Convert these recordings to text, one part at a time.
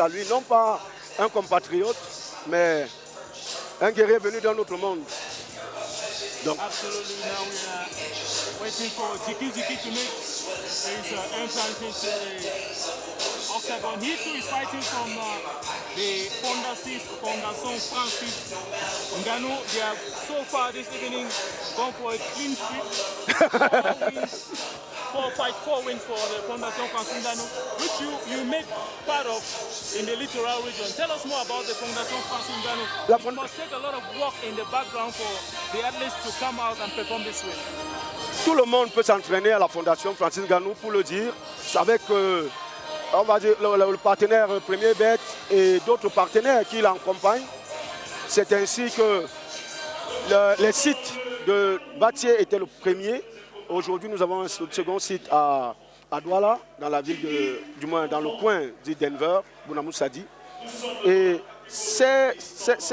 à lui, non pas un compatriote, mais un guerrier venu d'un autre monde. Donc, Absolutely. Now we are waiting for Jiki to make his entrance into the octagon. He too is fighting from the Fondation Francis Ngannou. They have so far this evening gone for a clean sweep. 4 wins for the Fondation Francis Ngannou, which you made part of in the littoral region. Tell us more about the Fondation Francis Ngannou. It must take a lot of work in the background for the athletes to come out and perform this way. Tout le monde peut s'entraîner à la Fondation Francis Ngannou pour le dire. Avec, on va dire, le partenaire Premier Bet et d'autres partenaires qui l'accompagnent. C'est ainsi que les sites de Batié étaient le premier. Aujourd'hui, nous avons un second site à Douala, dans la ville du moins dans le coin de Denver, Bounamoussadi. Et ces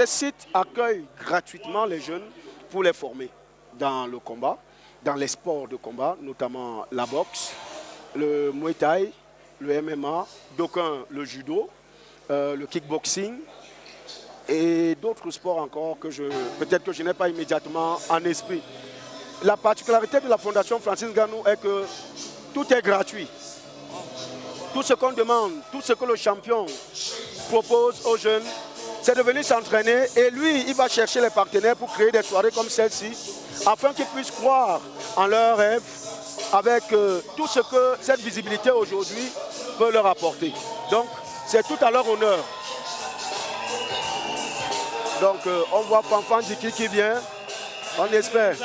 sites accueillent gratuitement les jeunes pour les former dans le combat, dans les sports de combat, notamment la boxe, le Muay Thai, le MMA, d'aucuns le judo, le kickboxing et d'autres sports encore que peut-être que je n'ai pas immédiatement en esprit. La particularité de la Fondation Francis Ngannou est que tout est gratuit. Tout ce qu'on demande, tout ce que le champion propose aux jeunes, c'est de venir s'entraîner et lui, il va chercher les partenaires pour créer des soirées comme celle-ci, afin qu'ils puissent croire en leurs rêves avec tout ce que cette visibilité aujourd'hui peut leur apporter. Donc, c'est tout à leur honneur. Donc, on voit Fanfan Jiki qui vient. On espère.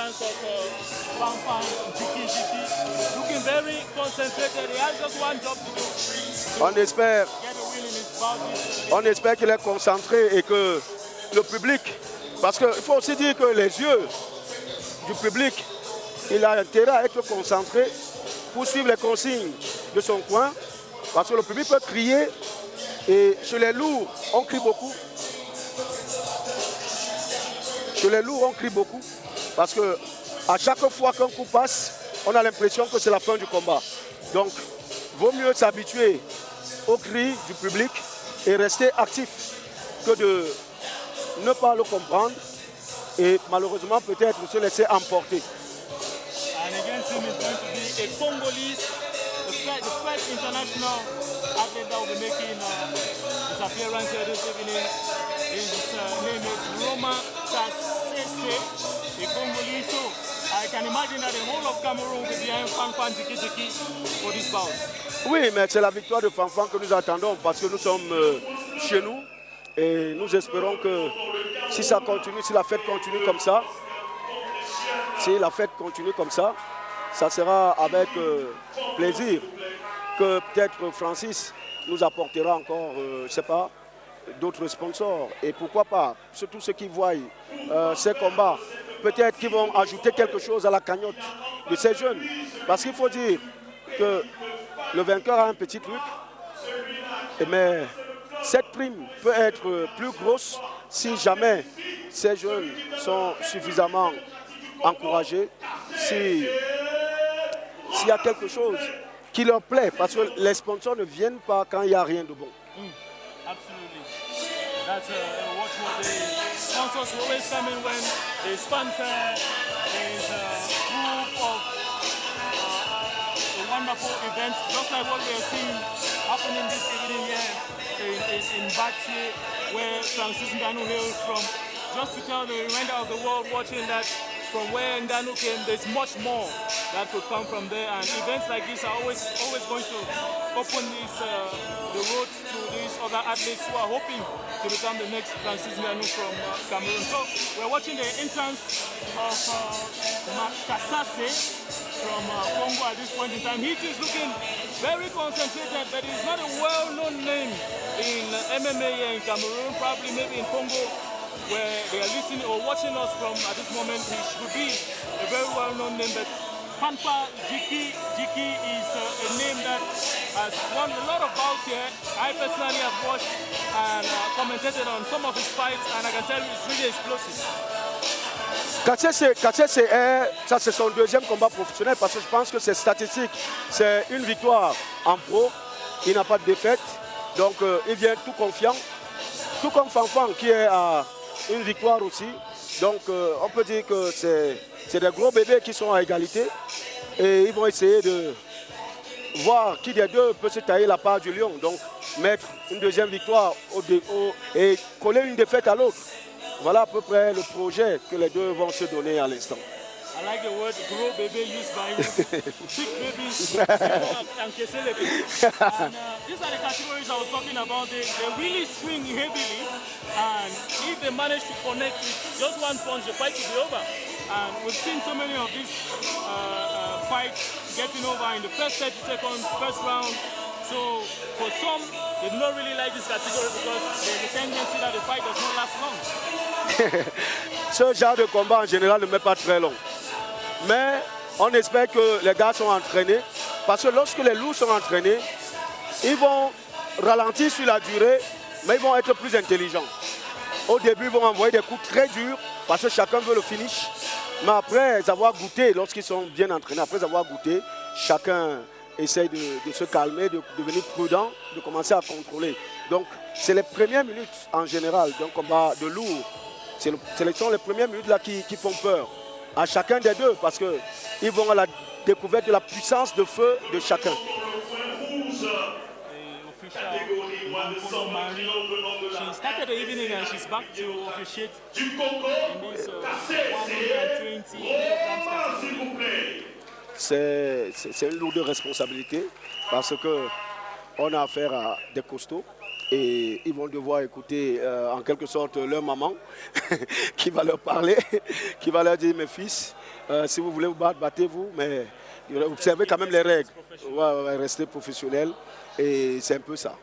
On espère qu'il est concentré et que le public, parce qu'il faut aussi dire que les yeux du public, il a intérêt à être concentré pour suivre les consignes de son coin, parce que le public peut crier et chez les lourds, on crie beaucoup. Chez les lourds, on crie beaucoup. Parce qu'à chaque fois qu'un coup passe, on a l'impression que c'est la fin du combat. Donc, vaut mieux s'habituer aux cris du public et rester actif que de ne pas le comprendre et malheureusement peut-être se laisser emporter. And against him is going to be a Congolese, the first international athlete that will be making his appearance here this evening. His name is Roma Tassese. I can imagine that the whole of Cameroon will be behind Fanfan Jiki for this bout. Oui, mais c'est la victoire de Fanfan que nous attendons parce que nous sommes chez nous et nous espérons que si ça continue, si la fête continue comme ça, ça sera avec plaisir que peut-être Francis nous apportera encore, je ne sais pas, d'autres sponsors. Et pourquoi pas, surtout ceux qui voient ces combats, peut-être qu'ils vont ajouter quelque chose à la cagnotte de ces jeunes. Parce qu'il faut dire que le vainqueur a un petit truc, mais cette prime peut être plus grosse si jamais ces jeunes sont suffisamment encouragés, s'il y a quelque chose qui leur plaît, parce que les sponsors ne viennent pas quand il n'y a rien de bon. Absolutely. That's what the sponsors always come in when the sponsor is proof of a wonderful event, just like what we are seeing happening this evening here in Batsy, where Francis Ngannou hails from. Just to tell the remainder of the world watching that from where Ngannou came, there's much more that could come from there, and events like this are always going to open the road to these other athletes who are hoping to become the next Francis Ngannou from Cameroon. So we're watching the entrance of Makasase from Congo at this point in time. He is looking very concentrated, but he's not a well-known name in MMA here in Cameroon, probably maybe in Congo, where they are listening or watching us from at this moment. He should be a very well-known name, but Fanfan Jiki is a name that has won a lot of bouts here. I personally have watched and commentated on some of his fights, and I can tell you it's really explosive. Katsese, ça c'est son deuxième combat professionnel parce que je pense que c'est statistique. C'est une victoire en pro, il n'a pas de défaite Donc il vient tout confiant, tout comme Fanfan qui est à une victoire aussi. Donc on peut dire que c'est des gros bébés qui sont à égalité et ils vont essayer de voir qui des deux peut se tailler la part du lion. Donc mettre une deuxième victoire et coller une défaite à l'autre. Voilà à peu près le projet que les deux vont se donner à l'instant. I like the word gros baby used by you. Big babies and Kesele baby. And these are the categories I was talking about. They really swing heavily, and if they manage to connect with just one punch, the fight will be over. And we've seen so many of these fights getting over in the first 30 seconds, first round. So for some, they do not really like this category because there's a tendency that the fight does not last long. Ce genre de combat en général ne met pas très long. Mais on espère que les gars sont entraînés. Parce que lorsque les loups sont entraînés, ils vont ralentir sur la durée, mais ils vont être plus intelligents. Au début, ils vont envoyer des coups très durs parce que chacun veut le finish. Mais après avoir goûté, lorsqu'ils sont bien entraînés, après avoir goûté, chacun essaye de se calmer, de devenir prudent, de commencer à contrôler. Donc, c'est les premières minutes en général d'un combat de lourd. Ce sont les premières minutes là qui font peur à chacun des deux parce qu'ils vont à la découverte de la puissance de feu de chacun. She started the evening and she's back to officiate in this 120 kilograms. C'est une lourde responsabilité parce qu'on a affaire à des costauds et ils vont devoir écouter en quelque sorte leur maman qui va leur parler, qui va leur dire mes fils, si vous voulez vous battre, battez-vous, mais observez quand même les règles, restez professionnels et c'est un peu ça.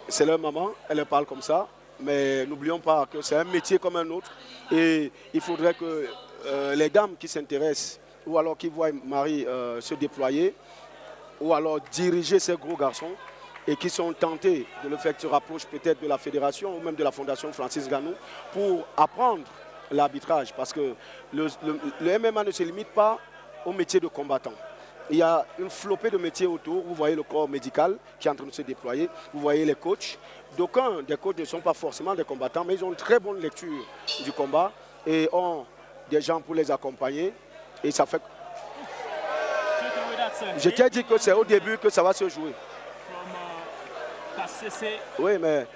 C'est leur maman, elle leur parle comme ça, mais n'oublions pas que c'est un métier comme un autre et il faudrait que les dames qui s'intéressent ou alors qui voient Marie se déployer, ou alors diriger ces gros garçons, et qui sont tentés de le faire se rapprocher peut-être de la fédération ou même de la fondation Francis Ngannou pour apprendre l'arbitrage. Parce que le MMA ne se limite pas au métier de combattant. Il y a une flopée de métiers autour. Vous voyez le corps médical qui est en train de se déployer. Vous voyez les coachs. D'aucuns des coachs ne sont pas forcément des combattants, mais ils ont une très bonne lecture du combat et ont des gens pour les accompagner. Et ça fait... Je t'ai dit que c'est au début que ça va se jouer. Oui, mais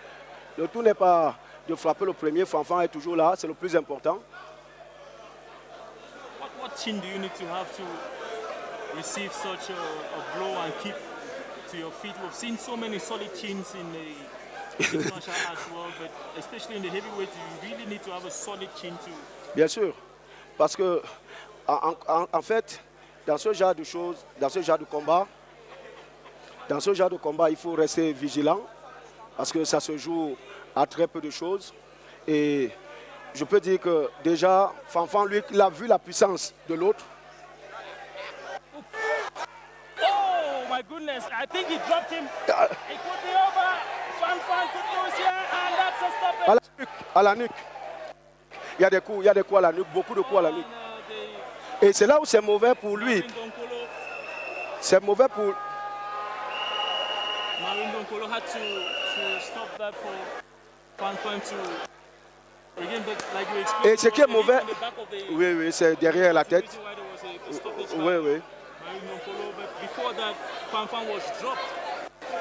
le tout n'est pas de frapper le premier. Fanfan est toujours là, c'est le plus important. What chin do you need to have to receive such a blow and keep to your feet? We've seen so many solid chins in the martial arts world, but especially in the heavyweight, you really need to have a solid chin too. Bien sûr, parce que en fait, dans ce genre de choses, dans ce genre de combat, il faut rester vigilant parce que ça se joue à très peu de choses. Et je peux dire que déjà, Fanfan, lui, il a vu la puissance de l'autre. Oh my goodness, I think he dropped him. It could be over. Fanfan could lose here and that's a stoppage. À la nuque. Il y a des coups à la nuque, beaucoup de coups à la nuque. Et c'est là où c'est mauvais pour lui. C'est mauvais pour... Marvin Donkolo had to stop that for Fanfan to... Again, but like you explained, et ce qui est mauvais... Oui, c'est derrière la tête. Oui.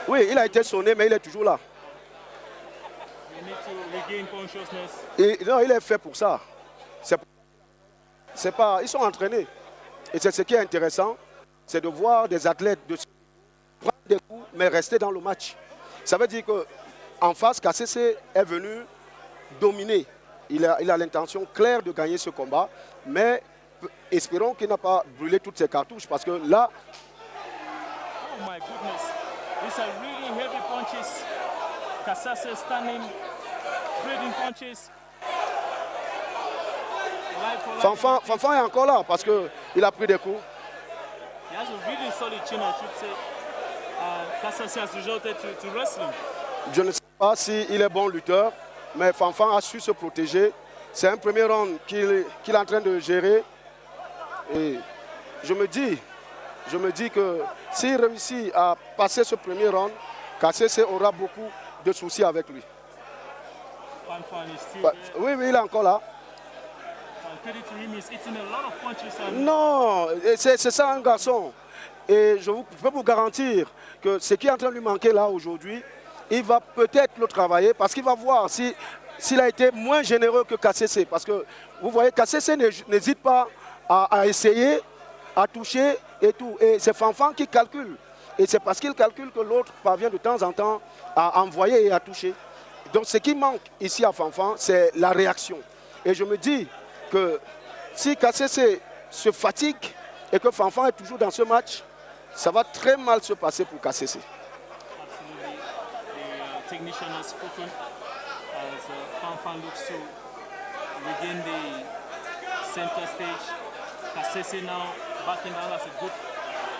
Oui, il a été sonné, mais il est toujours là. Et, non, il est fait pour ça. C'est pas, ils sont entraînés. Et c'est ce qui est intéressant, c'est de voir des athlètes prendre des coups, mais rester dans le match. Ça veut dire qu'en face, KCC est venu dominer. Il a l'intention claire de gagner ce combat, mais espérons qu'il n'a pas brûlé toutes ses cartouches, parce que là... Oh my goodness, these are really heavy punches. KCC standing, trading punches. Fanfan est encore là parce qu'il a pris des coups. He has a really solid chin, I should say. KCC has resulted to wrestling. Je ne sais pas s'il est bon lutteur, mais Fanfan a su se protéger. C'est un premier round qu'il est en train de gérer. Et je me dis que s'il réussit à passer ce premier round, KCC aura beaucoup de soucis avec lui. Fanfan is still Bah, there. oui, oui, il est encore là. And credit to him, he's eating a lot of punches. And Non, c'est ça un garçon. Et je peux vous garantir que ce qui est en train de lui manquer là aujourd'hui, il va peut-être le travailler parce qu'il va voir s'il a été moins généreux que KCC. Parce que vous voyez, KCC n'hésite pas à essayer, à toucher et tout. Et c'est Fanfan qui calcule. Et c'est parce qu'il calcule que l'autre parvient de temps en temps à envoyer et à toucher. Donc ce qui manque ici à Fanfan, c'est la réaction. Et je me dis que si KCC se fatigue et que Fanfan est toujours dans ce match, ça va très mal se passer pour KCC. absolutely, the technician has spoken as Fanfan looks to regain the center stage. Kasese now backing down as a good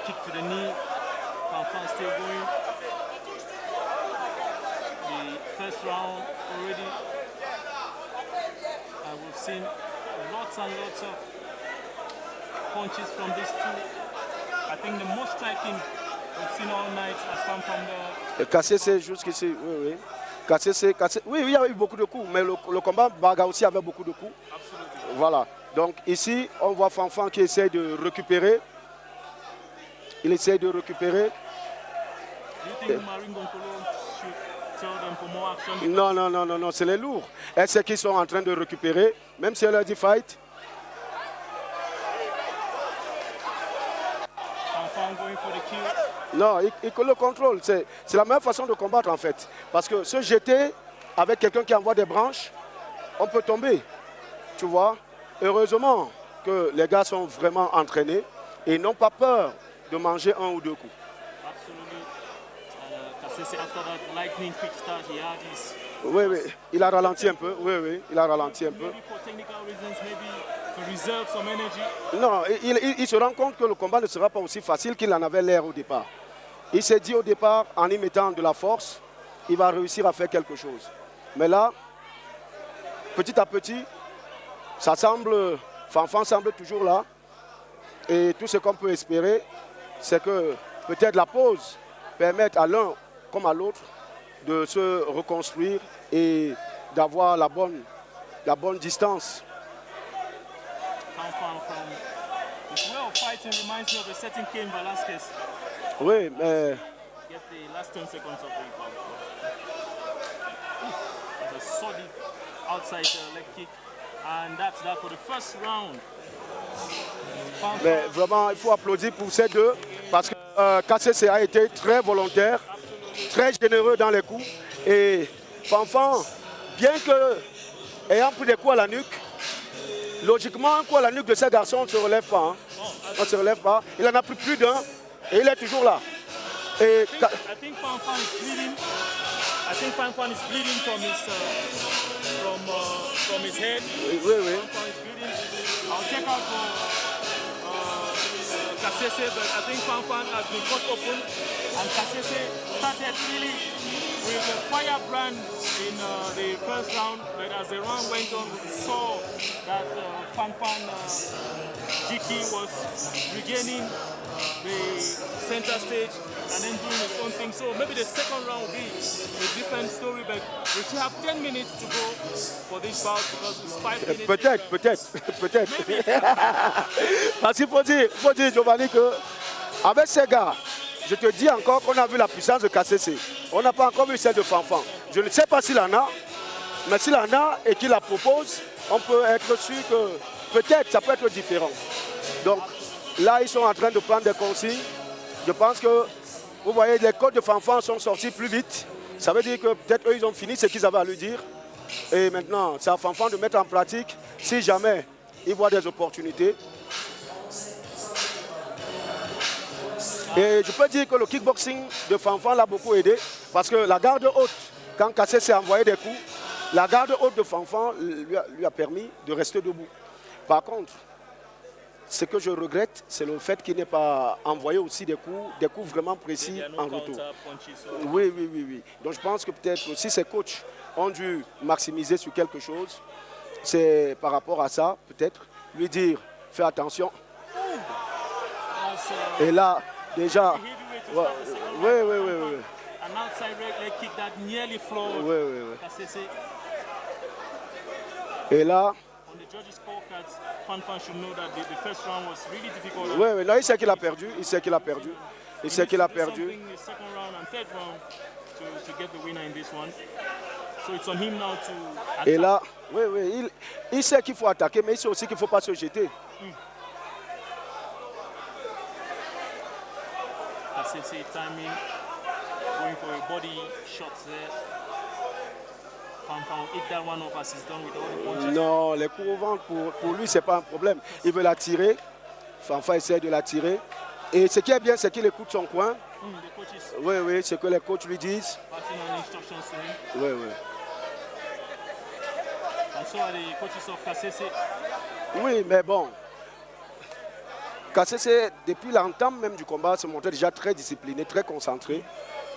kick to the knee. Fanfan still going. The first round already, and we've seen lots and lots of punches from these two. I think the most striking we've seen all night has come from the KCC jusqu'ici, oui, oui. KCC, oui, il y a eu beaucoup de coups, mais le combat Baga aussi avait beaucoup de coups. absolutely. Voilà. Donc ici, on voit Fanfan qui essaie de récupérer. Il essaie de récupérer. Do you think Maringo Nkolo should tell them for more action? Non, non, non, non, non, c'est les lourds. Et c'est qu'ils sont en train de récupérer, même si elle a dit fight. Fanfan going for the kill. Non, il le contrôle. C'est la meilleure façon de combattre en fait. Parce que se jeter avec quelqu'un qui envoie des branches, on peut tomber. Tu vois. Heureusement que les gars sont vraiment entraînés et n'ont pas peur de manger un ou deux coups. Absolutely. Kasese, after that lightning quick start, he had his. Oui, oui. Il a ralenti un peu. Oui, oui. Il a ralenti un peu. Maybe for technical reasons, maybe to reserve some energy. Non, il se rend compte que le combat ne sera pas aussi facile qu'il en avait l'air au départ. Il s'est dit au départ, en y mettant de la force, il va réussir à faire quelque chose. Mais là, petit à petit, ça semble, Fanfan semble toujours là. Et tout ce qu'on peut espérer, c'est que peut-être la pause permette à l'un comme à l'autre de se reconstruire et d'avoir la bonne distance. Fanfan from his way of fighting reminds me of a certain Cain Velasquez. Oui, mais Get the last 10 seconds of the rebound. That's a solid outside leg kick. And that's that for the first round. Fanfan, Mais vraiment, il faut applaudir pour ces deux parce que KCC a été très volontaire, très généreux dans les coups. Et Fanfan, bien que ayant pris des coups à la nuque, logiquement, un coup à la nuque de ces garçons, on ne se relève pas. Hein. On ne se relève pas. Il en a pris plus d'un et il est toujours là. Et I think Fanfan is bleeding. I think Fanfan is bleeding from his head. oui, oui. Fanfan is bleeding. I'll check out for Kasese, but I think Fanfan has been cut open, and Kasese started really with a firebrand in the first round, but as the round went on, we saw that Fanfan GT was regaining the center stage and then doing his own thing. So maybe the second round will be a different story, but we still have 10 minutes to go for this bout because it's 5 minutes. Peut-être. Parce qu'il faut dire, Giovanni, que avec ces gars, je te dis encore qu'on a vu la puissance de KCC. On n'a pas encore vu celle de Fanfan. Je ne sais pas s'il en a, mais s'il en a et qu'il la propose, on peut être sûr que peut-être ça peut être différent. Donc là, ils sont en train de prendre des consignes. Je pense que, vous voyez, les codes de Fanfan sont sortis plus vite. Ça veut dire que peut-être eux, ils ont fini ce qu'ils avaient à lui dire. Et maintenant, c'est à Fanfan de mettre en pratique si jamais il voit des opportunités. Et je peux dire que le kickboxing de Fanfan l'a beaucoup aidé parce que la garde haute, quand KCC s'est envoyé des coups, la garde haute de Fanfan lui a permis de rester debout. Par contre, ce que je regrette, c'est le fait qu'il n'ait pas envoyé aussi des coups vraiment précis en retour. Oui. Donc je pense que peut-être si ces coachs ont dû maximiser sur quelque chose, c'est par rapport à ça, peut-être, lui dire, fais attention. Et là, déjà, oui. And an outside leg kick that nearly floored Kasese. Et là, on the judges' scorecards, Fan should know that the first round was really difficult. Oui, là, il sait qu'il a perdu. Il sait qu'il a perdu. Il sait qu'il a perdu. The second round and third round to get the winner in this one. So it's on him now to attack. Et là, il sait qu'il faut attaquer, mais il sait aussi qu'il ne faut pas se jeter. Kasese timing, going for a body shot there. Fanfan hit that one up as he's done with all the punches. Non, les coups au ventre, pour lui, ce n'est pas un problème. Il veut la tirer. Fanfan essaie de la tirer. Et ce qui est bien, c'est qu'il écoute son coin. Oui, c'est que les coachs lui disent. Oui. Oui, mais bon. Kasese, depuis l'entame même du combat, se montrait déjà très discipliné, très concentré.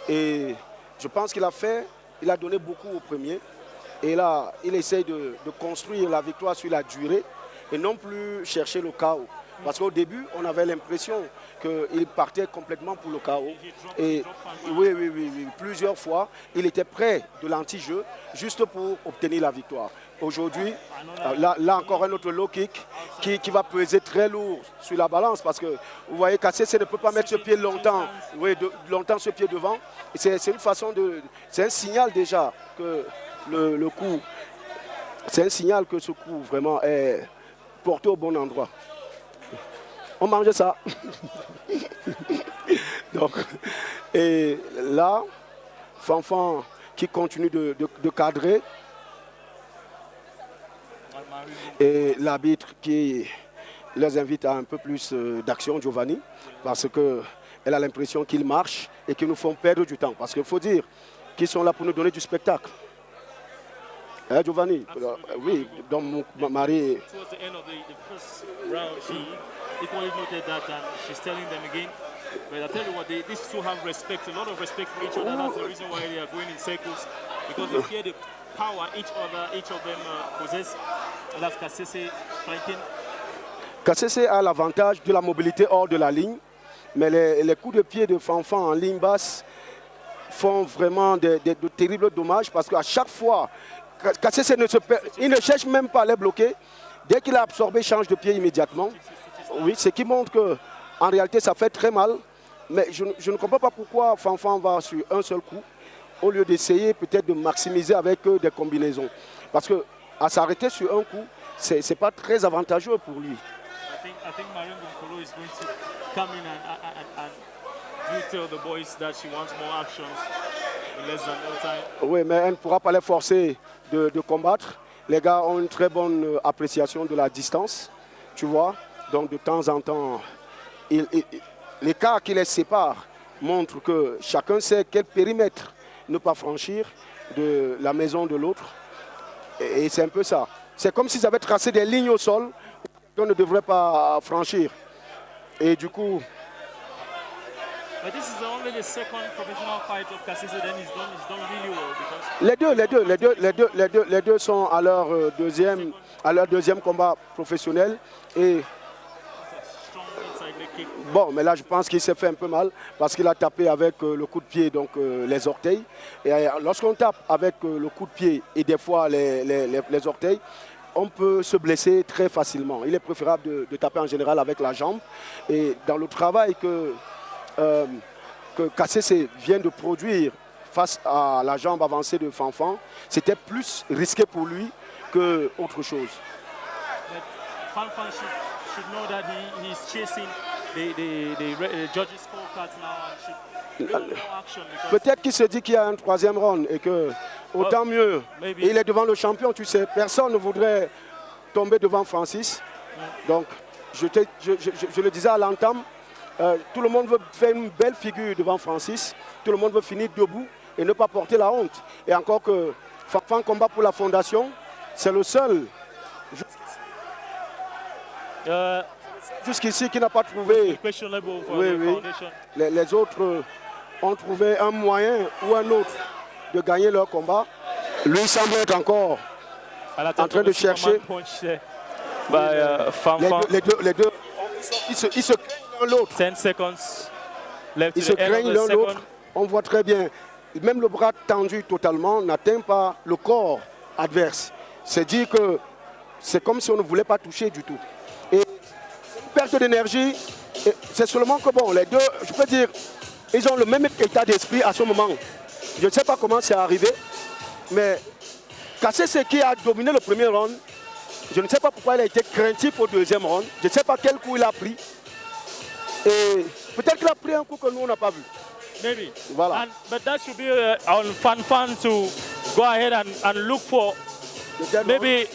Et je pense qu'il a donné beaucoup au premier. Et là, il essaye de construire la victoire sur la durée et non plus chercher le chaos. Parce qu'au début, on avait l'impression qu'il partait complètement pour le chaos. Et oui, plusieurs fois, il était près de l'anti-jeu juste pour obtenir la victoire. Aujourd'hui, là encore un autre low kick qui va peser très lourd sur la balance parce que vous voyez Kasese ne peut pas mettre ce pied longtemps, longtemps ce pied devant. C'est une façon c'est un signal déjà que le coup, c'est un signal que ce coup vraiment est porté au bon endroit. On mange ça. Donc, et là, Fanfan qui continue de cadrer. Et l'arbitre qui les invite à un peu plus d'action, Giovanni, parce qu'elle a l'impression qu'ils marchent et qu'ils nous font perdre du temps. Parce qu'il faut dire qu'ils sont là pour nous donner du spectacle. Hein, Giovanni? Oui, donc mon mari. Towards the end of the first round, she equally noted that she's telling them again. But I tell you what, these two have respect, a lot of respect for each other. That's the reason why they are going in circles, because they fear the power each of them possess. And that's Kasese striking. Kasese a l'avantage de la mobilité hors de la ligne, mais les coups de pied de Fanfan en ligne basse font vraiment de terribles dommages parce qu'à chaque fois, Kasese ne cherche même pas à les bloquer. Dès qu'il a absorbé, il change de pied immédiatement. Oui, ce qui montre qu'en réalité, ça fait très mal. Mais je ne comprends pas pourquoi Fanfan va sur un seul coup, au lieu d'essayer peut-être de maximiser avec des combinaisons. Parce qu'à s'arrêter sur un coup, ce n'est pas très avantageux pour lui. I think Marion Bunkolo is going to come in and tell the boys that she wants more actions in less than no time. Oui, mais elle ne pourra pas les forcer de combattre. Les gars ont une très bonne appréciation de la distance, tu vois. Donc de temps en temps, l'écart qui les sépare montre que chacun sait quel périmètre ne pas franchir de la maison de l'autre. Et c'est un peu ça. C'est comme s'ils avaient tracé des lignes au sol qu'on ne devrait pas franchir. Et du coup... But this is only the second professional fight of Kasese, then he's done really well. Because les deux sont à leur deuxième combat professionnel. Et bon, mais là je pense qu'il s'est fait un peu mal parce qu'il a tapé avec le coup de pied, donc les orteils. Et lorsqu'on tape avec le coup de pied et des fois les orteils, on peut se blesser très facilement. Il est préférable de taper en général avec la jambe. Et dans le travail que Kasese vient de produire face à la jambe avancée de Fanfan, c'était plus risqué pour lui qu'autre chose. Fanfan should know that he's chasing the judges' scorecards now and should build more action. Peut-être qu'il se dit qu'il y a un troisième round et que autant mieux. Et il est devant le champion, tu sais. Personne ne voudrait tomber devant Francis. Donc, je le disais à l'entame, tout le monde veut faire une belle figure devant Francis. Tout le monde veut finir debout et ne pas porter la honte. Et encore que Fanfan combat pour la fondation, c'est le seul jusqu'ici qui n'a pas trouvé. Oui. Les autres ont trouvé un moyen ou un autre de gagner leur combat. Lui semble être encore en train de chercher. Les deux, ils se craignent l'un l'autre. 10 seconds left. Ils se craignent l'un l'autre. On voit très bien même le bras tendu totalement n'atteint pas le corps adverse. C'est dire que c'est comme si on ne voulait pas toucher du tout. Et une perte d'énergie, c'est seulement que bon, les deux, je peux dire, ils ont le même état d'esprit à ce moment. Je ne sais pas comment c'est arrivé, mais KCC qui a dominé le premier round, je ne sais pas pourquoi il a été craintif au deuxième round. Je ne sais pas quel coup il a pris. Et peut-être qu'il a pris un coup que nous, on n'a pas vu. Maybe. Voilà. But that should be on Fan to go ahead and look for maybe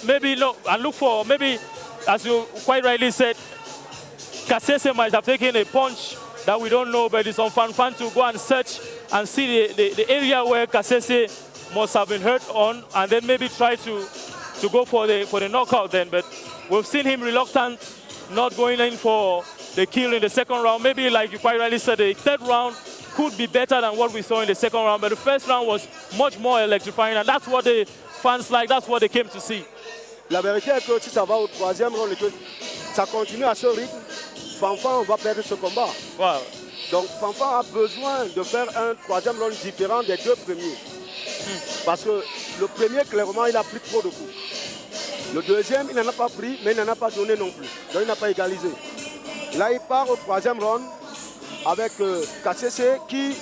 as you quite rightly said, KCC might have taken a punch that we don't know, but it's on Fan to go and search and see the area where KCC must have been hurt on, and then maybe try to go for the knockout then. But we've seen him reluctant, not going in for the kill in the second round. Maybe, like you quite rightly said, the third round could be better than what we saw in the second round, but the first round was much more electrifying, and that's what the fans like, that's what they came to see. La vérité est que si ça va au troisième round et que ça continue à ce rythme, Fanfan va perdre ce combat. Wow. Donc Fanfan a besoin de faire un troisième round différent des deux premiers. Parce que le premier, clairement, il a pris trop de coups. Le deuxième, il n'en a pas pris, mais il n'en a pas donné non plus. Donc il n'a pas égalisé. Là, il part au troisième round avec KCC qui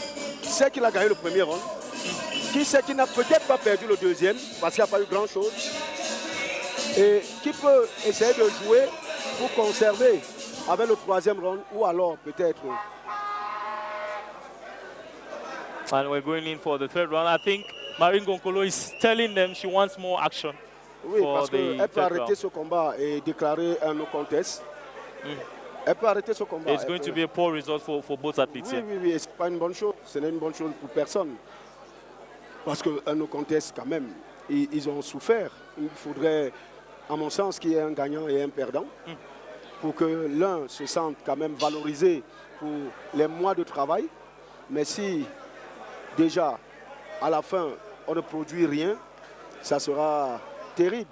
sait qu'il a gagné le premier round, qui sait qu'il n'a peut-être pas perdu le deuxième parce qu'il n'y a pas eu grand-chose, et qui peut essayer de jouer pour conserver avec le troisième round ou alors peut-être... And we're going in for the third round. I think Marine Gonkolo is telling them she wants more action. Oui, parce qu'elle peut arrêter ce combat et déclarer un no contest. Elle peut arrêter ce combat. It's going to be a poor result for both athletes. Oui, c'est pas une bonne chose. Ce n'est une bonne chose pour personne. Parce qu'un no contest, quand même, ils ont souffert. Il faudrait, à mon sens, qu'il y ait un gagnant et un perdant pour que l'un se sente quand même valorisé pour les mois de travail. Mais si déjà, à la fin, on ne produit rien, ça sera terrible.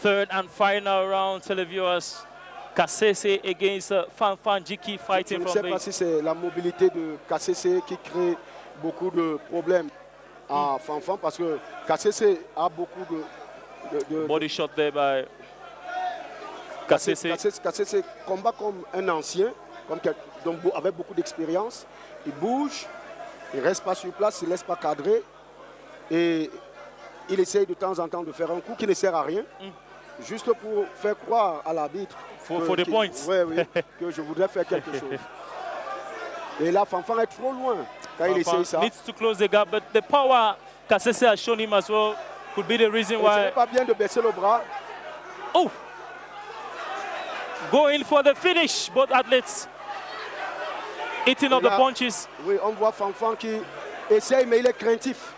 Third and final round, televiewers. KCC against Fanfan Jiki fighting from the... Je ne sais pas si c'est la mobilité de KCC qui crée beaucoup de problèmes à Fanfan, parce que KCC a beaucoup de body shot there by KCC. KCC combat comme un ancien, donc avec beaucoup d'expérience. Il bouge, il ne reste pas sur place, il ne laisse pas cadrer. Et il essaye de temps en temps de faire un coup qui ne sert à rien, juste pour faire croire à l'arbitre for the points. Oui, que je voudrais faire quelque chose. Et là, Fanfan est trop loin quand il essaye ça. Needs to close the gap, but the power KCC has shown him as well could be the reason why. C'est pas bien de baisser le bras. Oh! Going for the finish, both athletes eating up the punches. Oui, on voit Fanfan qui essaye, mais il est craintif.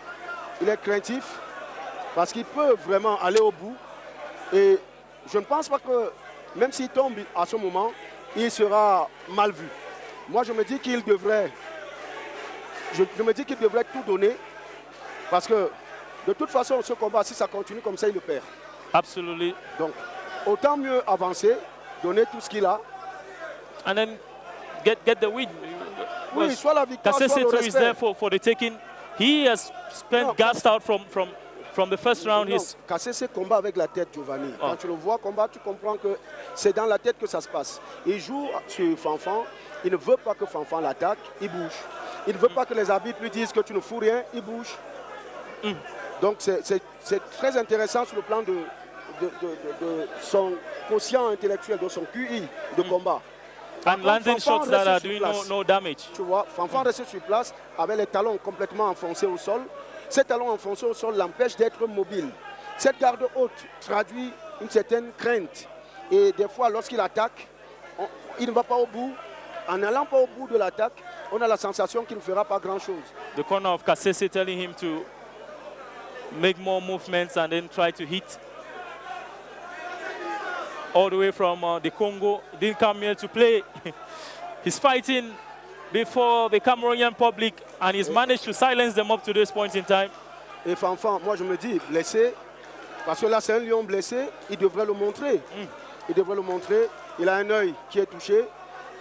Il est craintif parce qu'il peut vraiment aller au bout. Et je ne pense pas que, même s'il tombe à ce moment, il sera mal vu. Moi, je me dis qu'il devrait, tout donner, parce que de toute façon, ce combat, si ça continue comme ça, il le perd. Absolutely. Donc, autant mieux avancer, donner tout ce qu'il a. And then get the win. Oui, soit la victoire, soit le KCC respect. is there for the taking. He has spent gassed out from the first round. KCC combat avec la tête, Giovanni. Quand tu le vois combattre, tu comprends que c'est dans la tête que ça se passe. Il joue sur Fanfan, il ne veut pas que Fanfan l'attaque, il bouge. Il ne veut pas que les arbitres lui disent que tu ne fous rien, il bouge. Donc c'est très intéressant sur le plan de son quotient intellectuel, de son QI de combat. And landing shots that are doing no damage. Tu vois, Fanfan reste sur place avec les talons complètement enfoncés au sol. Ces talons enfoncés au sol l'empêchent d'être mobile. Cette garde haute traduit une certaine crainte. Et des fois, lorsqu'il attaque, il ne va pas au bout. En n'allant pas au bout de l'attaque, on a la sensation qu'il ne fera pas grand-chose. The corner of KCC telling him to make more movements and then try to hit. All the way from the Congo, didn't come here to play. He's fighting before the Cameroonian public and he's managed to silence them up to this point in time. Et Fanfan, moi je me dis, blessé, parce que là c'est un lion blessé, il devrait le montrer. Il devrait le montrer. Il a un œil qui est touché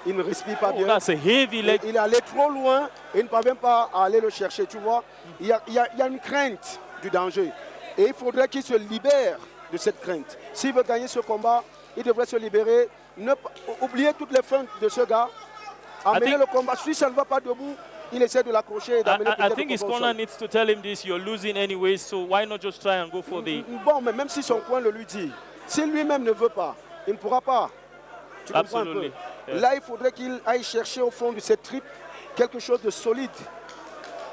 il ne respire pas Oh, bien. that's a heavy leg. Il est allé trop loin et il ne parvient pas à aller le chercher, tu vois. Il y a une crainte du danger. Et il faudrait qu'il se libère de cette crainte. S'il veut gagner ce combat, il devrait se libérer. Oublier toutes les feintes de ce gars. Amener le combat. Si ça ne va pas debout, il essaie de l'accrocher et d'amener I think his corner needs to tell him this, you're losing anyway, so why not just try and go for the... Bon, mais même si son coin le lui dit, si lui-même ne veut pas, il ne pourra pas. Tu comprends un peu? Yeah. Là, il faudrait qu'il aille chercher au fond de cette tripe quelque chose de solide.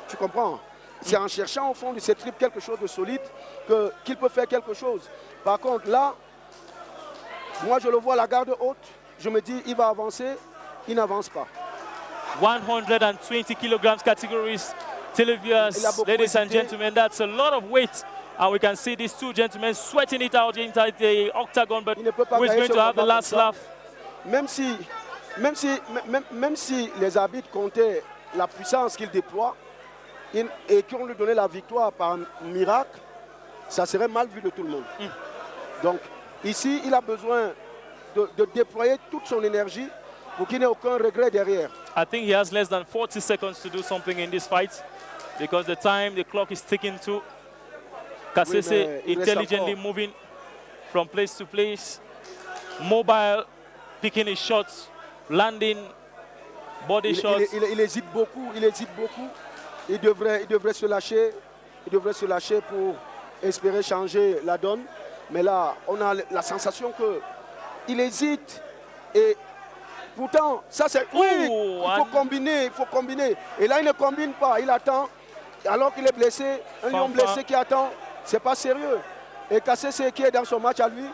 Tu comprends? C'est en cherchant au fond de cette tripe quelque chose de solide qu'il peut faire quelque chose. Par contre, là, moi, je le vois à la garde haute. Je me dis, il va avancer. Il n'avance pas. 120 kilograms categories, televiewers, ladies and gentlemen, that's a lot of weight. And we can see these two gentlemen sweating it out inside the octagon, but who is going to have the last laugh? Même si les arbitres comptaient la puissance qu'il déploie et qu'on lui donnait la victoire par miracle, ça serait mal vu de tout le monde. Donc ici, il a besoin de déployer toute son énergie pour qu'il n'ait aucun regret derrière. I think he has less than 40 seconds to do something in this fight because the clock is ticking too. Kasese intelligently moving from place to place, mobile, picking his shots, landing body shots. Il hésite beaucoup, Il devrait se lâcher. Il devrait se lâcher pour espérer changer la donne. Mais là, on a la sensation qu'il hésite. Et pourtant, ça c'est... Oui, il faut combiner. Et là, il ne combine pas. Il attend. Alors qu'il est blessé, un lion blessé qui attend, c'est pas sérieux. Et Kasese qui est dans son match à lui,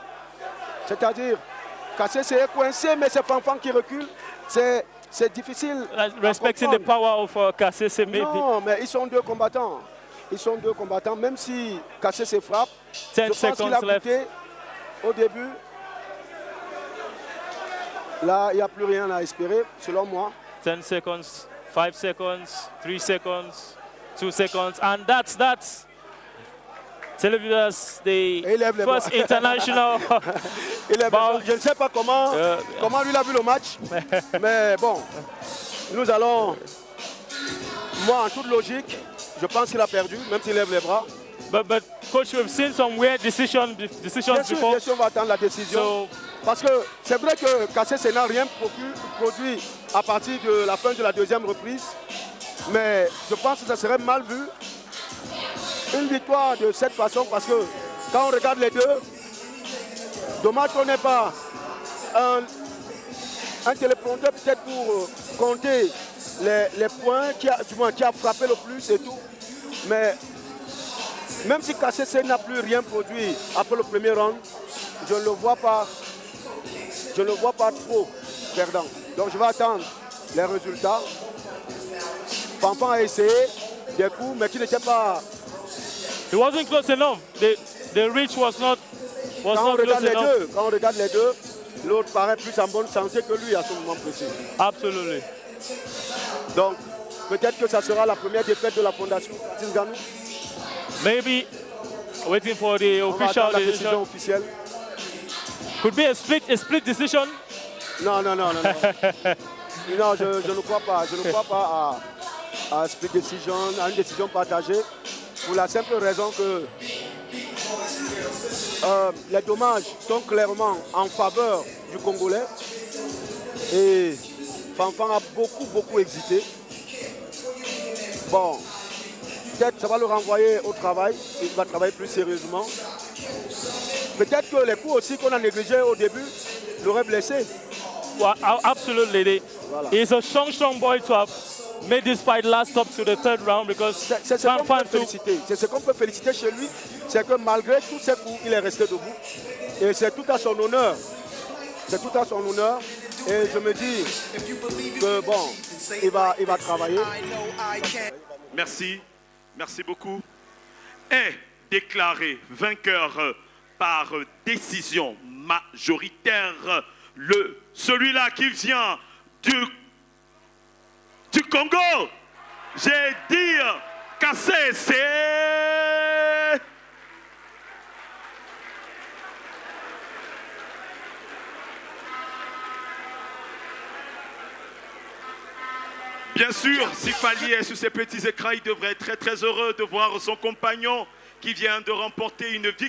c'est-à-dire, Kasese est coincé, mais c'est Fanfan qui recule. C'est difficile. Respecting the power of Kasese, maybe. Non, mais ils sont deux combattants. Même si Kasese frappe, 10 je pense qu'il a coûté au début. Là, il n'y a plus rien à espérer, selon moi. 10 seconds, 5 seconds, 3 seconds, 2 seconds, and that's Televiewers, the first international. Je ne sais pas comment lui a vu le match, mais bon, nous allons. Moi, en toute logique, je pense qu'il a perdu, même s'il lève les bras. But coach, we've seen some weird decisions before. Bien sûr, on va attendre la décision. Parce que c'est vrai que Kasese n'a rien produit à partir de la fin de la deuxième reprise. Mais je pense que ça serait mal vu. Une victoire de cette façon, parce que quand on regarde les deux, dommage qu'on n'ait pas un téléprompteur peut-être pour compter les points qui a frappé le plus et tout. Mais même si Kasese n'a plus rien produit après le premier round, je ne le vois pas trop perdant. Donc je vais attendre les résultats. Fanfan a essayé des coups, mais qui n'étaient pas... It wasn't close enough. The reach was not close enough. Quand on regarde les deux, l'autre paraît plus en bonne santé que lui à ce moment précis. Absolutely. Donc, peut-être que ça sera la première défaite de la Fondation Francis Ngannou. Maybe waiting for the official décision officielle. Could be a split decision. Non. Non, je ne crois pas. Je ne crois pas à split decision, à une décision partagée. Pour la simple raison que les dommages sont clairement en faveur du Congolais. Et Fanfan a beaucoup hésité. Bon, peut-être ça va le renvoyer au travail. Il va travailler plus sérieusement. Peut-être que les coups aussi qu'on a négligés au début l'auraient blessé. Well, absolutely. Voilà. He's a strong boy to have made this fight last up to the third round because c'est ce qu'on peut féliciter chez lui, c'est que malgré tous ces coups, il est resté debout. Et c'est tout à son honneur. Et je me dis que bon, il va travailler. Merci beaucoup. Est déclaré vainqueur par décision majoritaire celui-là qui vient du Congo. J'ai dit Kasese. Bien sûr, si Fali est sur ces petits écrans, il devrait être très très heureux de voir son compagnon qui vient de remporter une victoire.